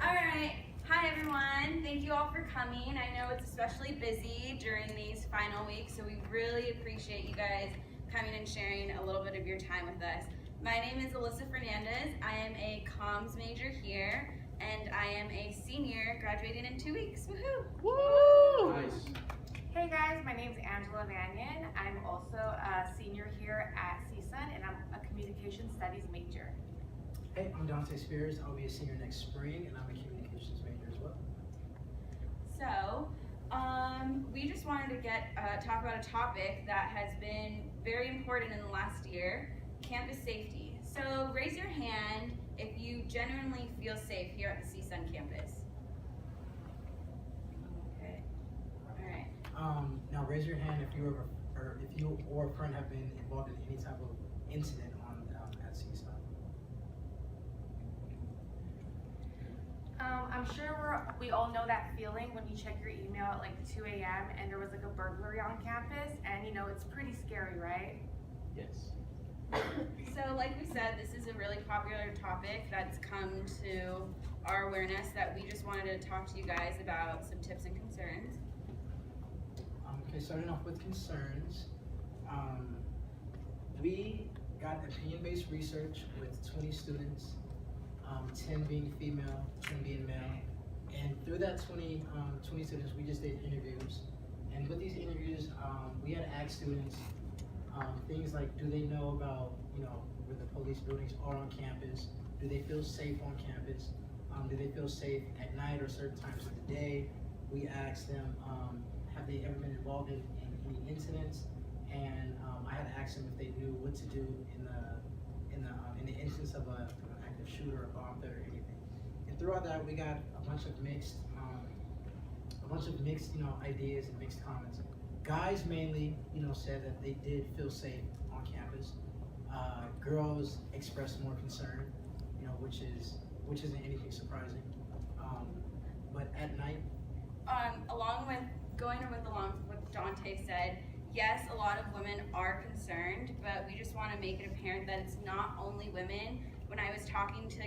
All right. Hi, everyone. Thank you all for coming. I know it's especially busy during these final weeks, so we really appreciate you guys coming and sharing a little bit of your time with us. My name is Alyssa Fernandez. I am a comms major here, and I am a senior graduating in 2 weeks. Woohoo! Woo! Nice. Hey guys, my name is Angela Vanyan. I'm also a senior here at CSUN and I'm a communication studies major. Hey, I'm Dante Spears. I'll be a senior next spring, and I'm a communications major as well. So, we just wanted to talk about a topic that has been very important in the last year, campus safety. So, raise your hand if you genuinely feel safe here at the CSUN campus. Okay. All right. Now raise your hand if you or a friend have been involved in any type of incident at CSUN. I'm sure we all know that feeling when you check your email at like 2 a.m. and there was like a burglary on campus, and you know, it's pretty scary, right? Yes. So, like we said, this is a really popular topic that's come to our awareness that we just wanted to talk to you guys about some tips and concerns. Okay, starting off with concerns, we got opinion-based research with 20 students, 10 being female, 10 being male, and through that 20 students, we just did interviews. And with these interviews, we had asked students things like, do they know about, where the police buildings are on campus? Do they feel safe on campus? Do they feel safe at night or certain times of the day? We asked them, have they ever been involved in any incidents? And I had asked them if they knew what to do in the instance of an active shooter, a bomb threat, or anything. And throughout that, we got a bunch of mixed, ideas and mixed comments. Guys mainly, said that they did feel safe on campus. Girls expressed more concern, which isn't anything surprising. But at night, Along with what Dante said, yes, a lot of women are concerned, but we just want to make it apparent that it's not only women. When I was talking to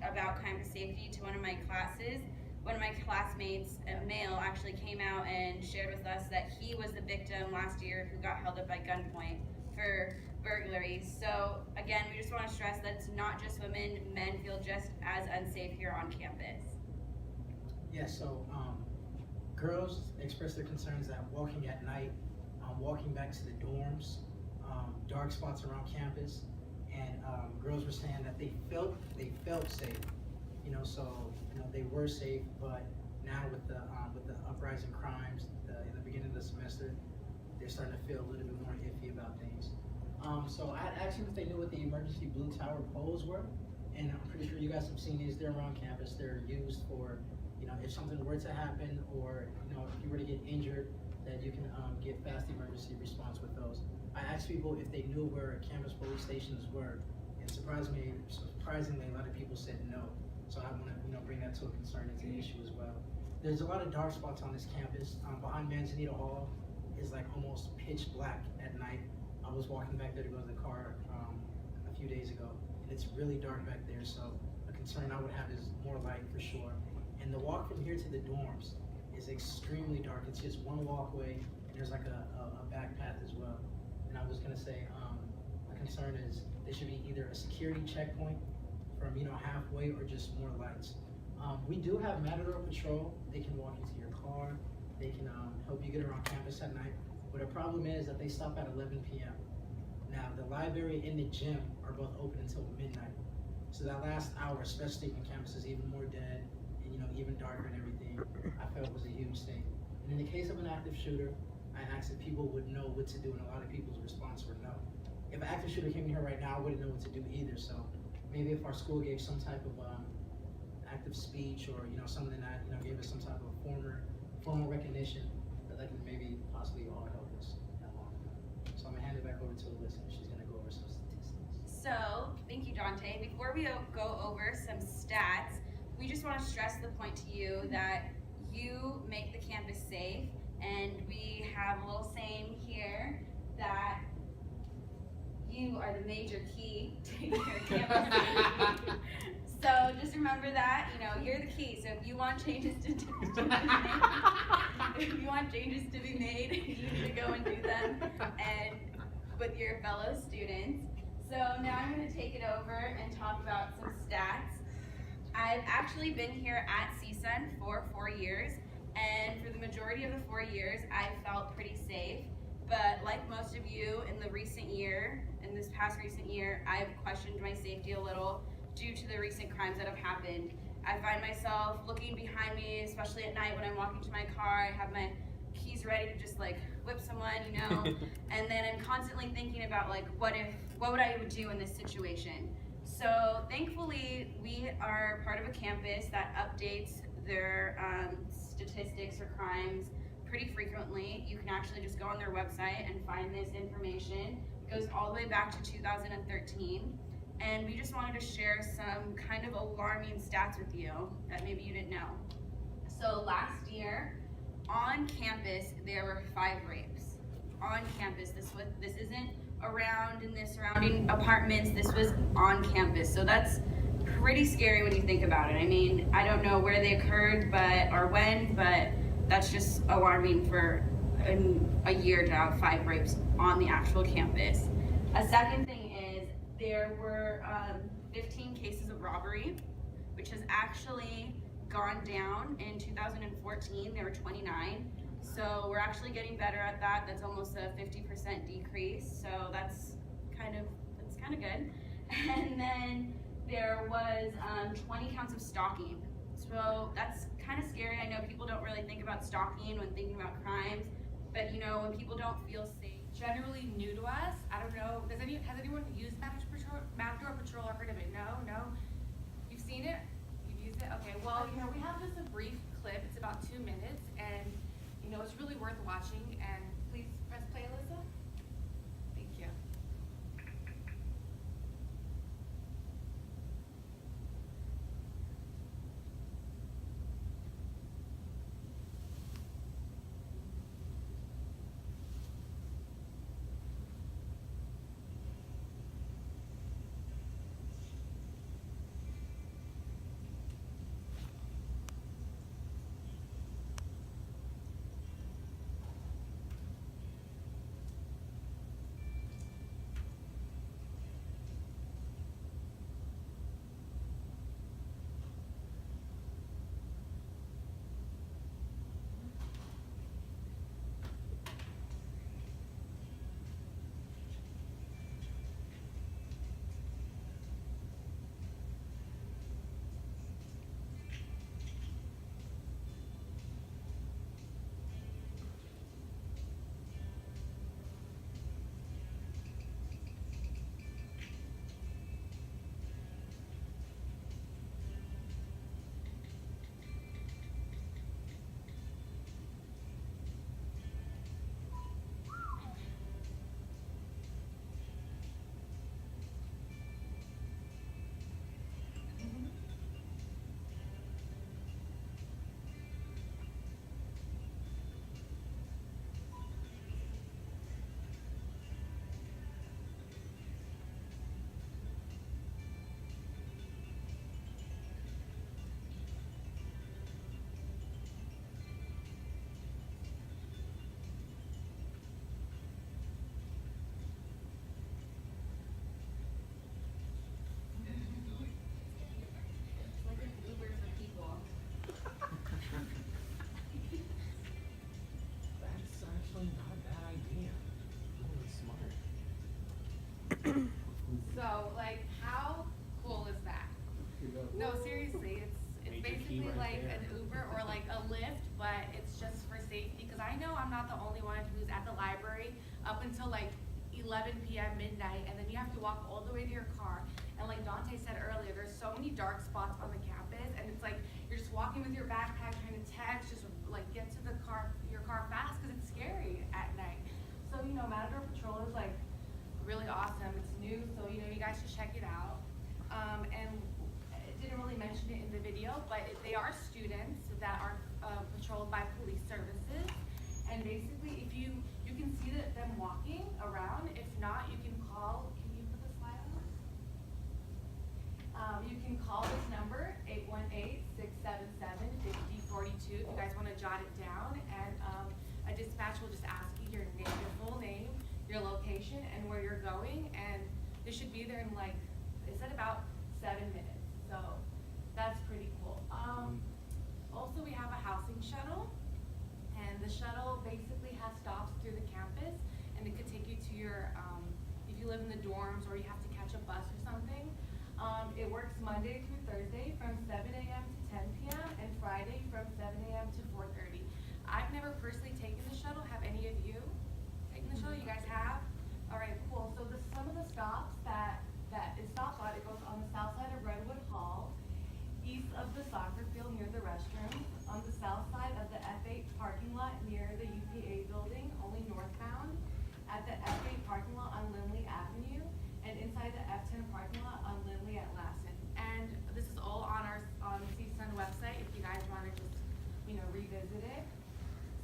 about campus safety to one of my classes, one of my classmates, a male, actually came out and shared with us that he was the victim last year who got held up by gunpoint for burglary. So again, we just want to stress that it's not just women, men feel just as unsafe here on campus. yeah, so girls expressed their concerns that walking at night, walking back to the dorms, dark spots around campus, and girls were saying that they felt safe. They were safe, but now with the uprising crimes in the beginning of the semester, they're starting to feel a little bit more iffy about things. So I had asked them if they knew what the emergency blue tower poles were, and I'm pretty sure you guys have seen these. They're around campus. They're used for, if something were to happen, or if you were to get injured, that you can get fast emergency response with those. I asked people if they knew where campus police stations were, and surprisingly, a lot of people said no. So I want to, bring that to a concern. It's an issue as well. There's a lot of dark spots on this campus. Behind Manzanita Hall is like almost pitch black at night. I was walking back there to go to the car a few days ago, and it's really dark back there. So a concern I would have is more light for sure. And the walk from here to the dorms is extremely dark. It's just one walkway, and there's like a back path as well. And I was gonna say, my concern is there should be either a security checkpoint from halfway, or just more lights. We do have Matador Patrol. They can walk into your car. They can help you get around campus at night. But the problem is that they stop at 11 p.m. Now the library and the gym are both open until midnight. So that last hour, especially when campus is even more dead and even darker and everything, I felt was a huge thing. And in the case of an active shooter, I asked if people would know what to do, and a lot of people's response were no. If an active shooter came in here right now, I wouldn't know what to do either. So maybe if our school gave some type of active speech, or something that gave us some type of formal recognition, that could maybe possibly all help us that long. So I'm gonna hand it back over to Alyssa, and she's gonna go over some statistics. So, thank you, Dante. Before we go over some stats, we just want to stress the point to you that you make the campus safe, and we have a little saying here that you are the major key to your campus safety. So just remember that, you know, you're the key. So if you want changes to be made, you need to go and do them and with your fellow students. So now I'm going to take it over and talk about some stats. I've actually been here at CSUN for 4 years, and for the majority of the 4 years, I felt pretty safe. But like most of you in this past recent year, I've questioned my safety a little due to the recent crimes that have happened. I find myself looking behind me, especially at night when I'm walking to my car. I have my keys ready to just like whip someone, you know, and then I'm constantly thinking about like, what would I do in this situation? So thankfully, we are part of a campus that updates their statistics or crimes pretty frequently. You can actually just go on their website and find this information. It goes all the way back to 2013. And we just wanted to share some kind of alarming stats with you that maybe you didn't know. So last year, on campus, there were 5 rapes. On campus, this isn't around in the surrounding apartments, this was on campus. So that's pretty scary when you think about it. I mean, I don't know where they occurred or when, but that's just alarming for a year to have 5 rapes on the actual campus. A second thing is there were 15 cases of robbery, which has actually gone down. In 2014, there were 29. So we're actually getting better at that. That's almost a 50% decrease. So that's kind of good. And then there was 20 counts of stalking. So that's kind of scary. I know people don't really think about stalking when thinking about crimes, but you know, when people don't feel safe. Generally new to us. I don't know. Has anyone used Matador Patrol or heard of it? No? You've seen it? You've used it? Okay, well, you know, we have just a brief clip. It's about 2 minutes, and you know, it's really worth watching. And please press play, Alyssa. Thank you. So, like, how cool is that? No, seriously, it's basically like an Uber or like a Lyft, but it's just for safety. Because I know I'm not the only one who's at the library up until like 11 p.m. midnight, and then you have to walk all the way to your car. And like Dante said earlier, there's so many dark spots on the campus, and it's like you're just walking with your backpack trying to text, just like get to your car fast because it's scary at night. So you know, Matador Patrol is like really awesome. It's new, so you know, you guys should check it out. And I didn't really mention it in the video, but they are students that are patrolled by police services. And basically, if you can see them walking around. If not, you can call. Can you put the slide You can call this number, 818-677-5042, if you guys want to jot it down, and a dispatch will just ask you your name, your full name, your location, and where you're going, and they should be there in like, they said about 7 minutes, so that's pretty cool. Also, we have a housing shuttle, and the shuttle basically has stops through the campus, and it could take you to your, if you live in the dorms or you have to catch a bus or something. It works Monday through Thursday from 7 a.m. to 10 p.m. and Friday from 7 a.m. to 4:30. I've never personally taken the shuttle. Have any of you taken the shuttle? You guys have? All right, cool. So some of the stops that it stops on, it goes on the south side of Redwood Hall, east of the soccer field near the restrooms, on the south side of the F8 parking lot near the UPA building, only northbound, at the F8 parking lot on Lindley Avenue, and inside the F10 parking lot on Lindley at Lassen. And this is all on the CSUN website if you guys want to just, revisit it.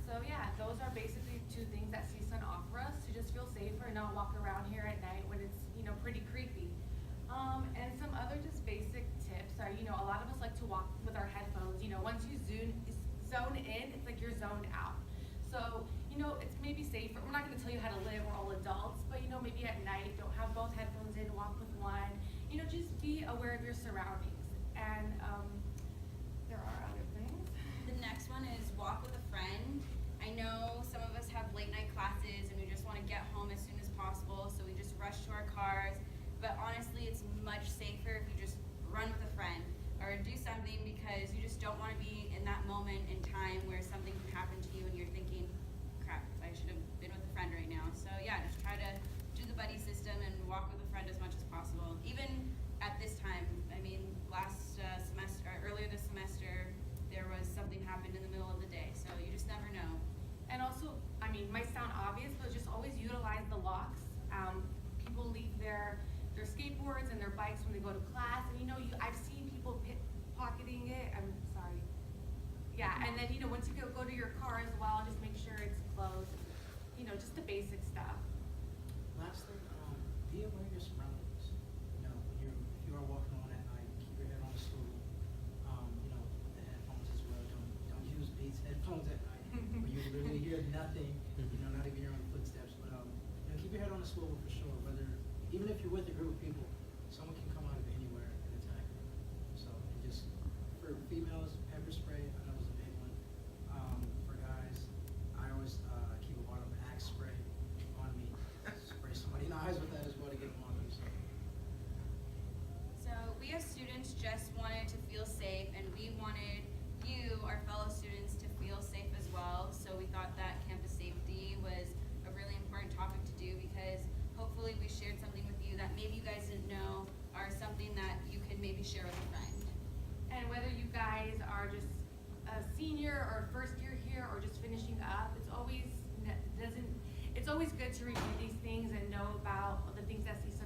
So yeah, those are basically 2 things that CSUN offer us to just feel safer and not walk around here at night when it's, pretty creepy. And some other just basic tips are, a lot of us like to walk with our headphones. Once you zone in, it's like you're zoned out. So, it's maybe safer. We're not going to tell you how to live, we're all adults, but maybe at night, don't have both headphones in, walk with one. Just be aware of your surroundings. And there are other things. The next one is walk with a friend. I know some of us have late night classes and we just want to get home as soon as possible, so we just rush to our cars. But honestly, it's much safer if you just run with a friend or do something, because you just don't want to be in that moment in time where something can happen to you and you're thinking, crap, I should have been with a friend right now. So yeah, just try to do the buddy system and walk with a friend as much as possible. Even at this time, last semester, or earlier this semester, there was something happened in the middle of the day, so you just never know. And also, might sound obvious, but just always utilize the locks. People leave their skateboards and their bikes when they go to class, and I've seen people pocketing it. I'm sorry. Yeah, and then once you go to your car as well, just make sure it's closed. Just the basic stuff. Lastly, be aware of your surroundings. If you are walking on at night, keep your head on a swivel. The headphones as well. Don't use Beats headphones at night where you literally hear nothing. Not even your own footsteps. But keep your head on a swivel for sure. Even if you're with a group of people, someone can come out of anywhere and attack you. So, and just for females, pepper spray, I know is a big one. For guys, I always keep a bottle of Axe spray on me. Spray somebody in the eyes with that as well to get them on me. So we as students just wanted to feel safe, and we wanted you, our fellow students, to feel safe as well. So we thought that campus safety was a really important topic to do, because hopefully we shared something with you that maybe you guys didn't know, or something that you could maybe share with a friend. And whether you guys are just a senior or first year here or just finishing up, it's always good to review these things and know about the things that CSUN